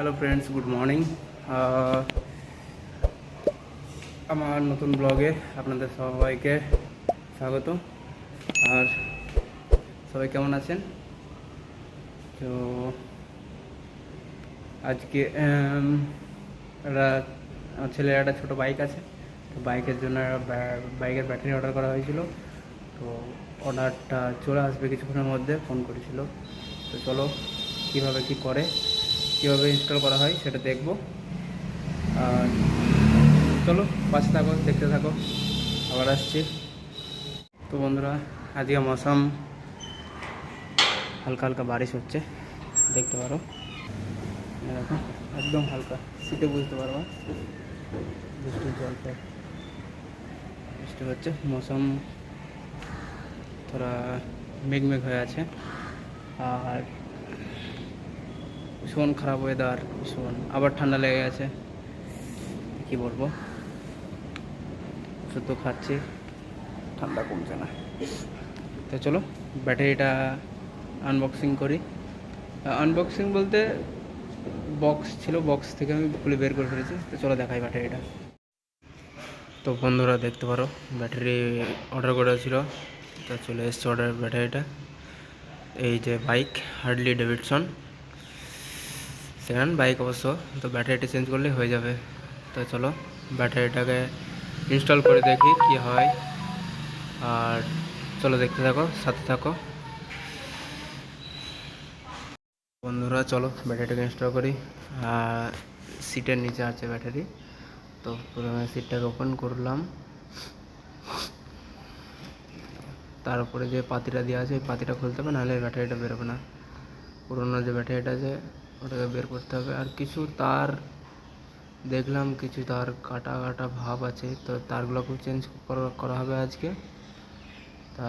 Hello friends, good morning. আমার নতুন ব্লগে আপনাদের সবাইকে স্বাগত। আর সবাই কেমন আছেন? তো আজকে আমার ছেলের একটা ছোটো বাইক আছে, তো বাইকের জন্য বাইকের ব্যাটারি অর্ডার করা হয়েছিল। তো অর্ডারটা চলে আসবে কিছুক্ষণের মধ্যে, ফোন করেছিল। তো চলো কীভাবে কী করে, কীভাবে ইনস্টল করা হয় সেটা দেখবো। আর চলো পাশে থাকো, দেখতে থাকো, আবার আসছি। তো বন্ধুরা, আজকে মৌসুম হালকা হালকা বারিশ হচ্ছে, দেখতে পারো। দেখো একদম হালকা, শীতে বুঝতে পারবা বৃষ্টির জলটা, বৃষ্টি হচ্ছে। মৌসুম থোড়া মেঘমেঘ হয়ে আছে, আর ভীষণ খারাপ ওয়েদার, ভীষণ। আবার ঠান্ডা লেগে গেছে, কী বলবো। ওষুধ তো খাচ্ছি, ঠান্ডা কমছে না। তো চলো ব্যাটারিটা আনবক্সিং করি। আনবক্সিং বলতে বক্স ছিল, বক্স থেকে আমি খুলে বের করে ফেলেছি। তো চলো দেখাই ব্যাটারিটা। তো বন্ধুরা দেখতে পারো, ব্যাটারি অর্ডার করেছিল, তা চলে এসছে অর্ডার ব্যাটারিটা। এই যে bike Harley Davidson second bike অবশ্য, তো ব্যাটারিটা চেঞ্জ করলেই হয়ে যাবে। তো চলো ব্যাটারিটাকে ইনস্টল করে দেখি কি হয়। আর চলো দেখতে থাকো, সাথে থাকো বন্ধুরা। চলো ব্যাটারিটাকে ইনস্টল করি। সিটের নিচে আছে ব্যাটারি, তো প্রথমে সিটটাকে ওপেন করলাম। তার উপরে যে পাতিটা দেওয়া আছে, ওই পাতিটা খুলতে হবে, নাহলে ব্যাটারিটা বেরোবে না। পুরোনো যে ব্যাটারিটা আছে ওটাকে বের করতে হবে। আর কিছু তার দেখলাম, কিছু তার কাটা কাটা ভাব আছে, তো তারগুলোকেও চেঞ্জ করা হবে আজকে। তা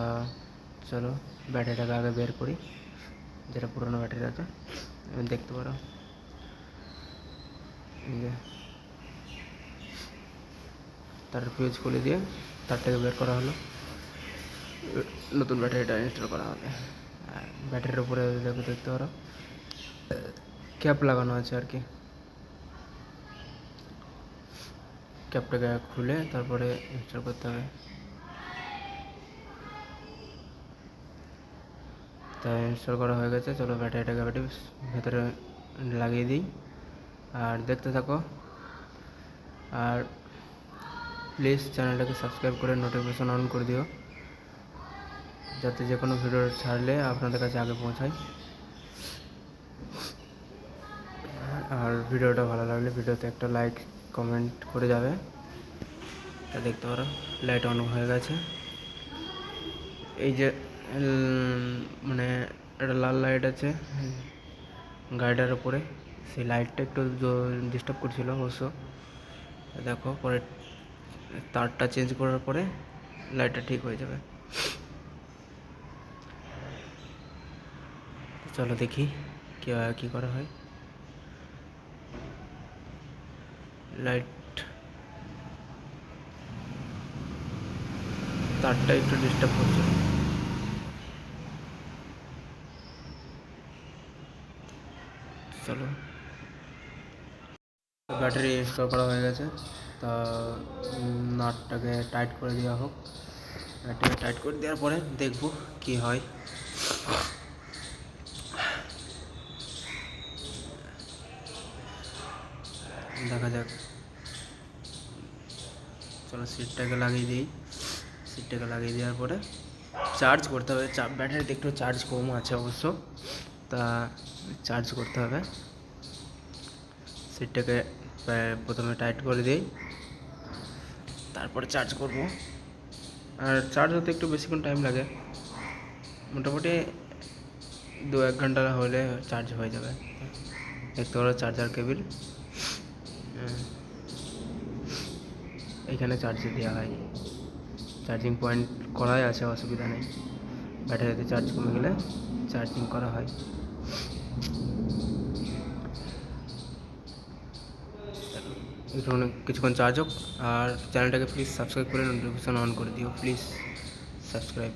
চলো ব্যাটারিটাকে আগে বের করি, যেটা পুরোনো ব্যাটারি আছে। দেখতে পারো তার ফিউজ খুলে দিয়ে তারটাকে বের করা হলো, নতুন ব্যাটারিটা ইনস্টল করা হবে। ব্যাটারির উপরে দেখতে পারো ক্যাপ লাগানো আছে আর কি। ক্যাপটাকে খুলে তারপরে ইনস্টল করতে হবে। তাই ইনস্টল করা হয়ে গেছে। চলো ব্যাটারিটাকে ভেতরে লাগিয়ে দিই, আর দেখতে থাকো। আর প্লিজ চ্যানেলটাকে সাবস্ক্রাইব করে নোটিফিকেশন অন করে দিও, যাতে যে কোনো ভিডিও ছাড়লে আপনাদের কাছে আগে পৌঁছায়। আর ভিডিওটা ভালো লাগলে ভিডিওতে একটা লাইক কমেন্ট করে যাবে। তা দেখতে পারো লাইট অন হয়ে গেছে। এই যে মানে একটা লাল লাইট আছে গাড়িটার উপরে, সেই লাইটটা একটু ডিস্টার্ব করছিল অবশ্য। দেখো পরে তারটা চেঞ্জ করার পরে লাইটটা ঠিক হয়ে যাবে। চলো দেখি কী করা হয়। লাইট তারটা একটু ডিস্টার্ব করছে। চলো ব্যাটারি ইনস্টল করা হয়ে গেছে, তা নাটটাকে টাইট করে দেওয়া হোক। নাটটাকে টাইট করে দেওয়ার পরে দেখবো কি হয়। দেখা যাক। চলো সিটটাকে লাগিয়ে দিই। সিটটাকে লাগিয়ে দেওয়ার পরে চার্জ করতে হবে। ব্যাটারিতে একটু চার্জ কম আছে অবশ্য, তা চার্জ করতে হবে। সিটটাকে প্রথমে টাইট করে দিই, তারপরে চার্জ করব। আর চার্জ হতে একটু বেশিক্ষণ টাইম লাগে, মোটামুটি 2-1 ঘন্টা হলে চার্জ হয়ে যাবে। দেখতে পারো চার্জার কেবিল এইখানে চার্জে দেওয়া হয়, চার্জিং পয়েন্ট করাই আছে, অসুবিধা নেই। ব্যাটারিতে চার্জ কমে গেলে চার্জিং করা হয়। একটু কিছুক্ষণ চার্জ হোক। আর চ্যানেলটাকে প্লিজ সাবস্ক্রাইব করে নোটিফিকেশন অন করে দিও, প্লিজ সাবস্ক্রাইব।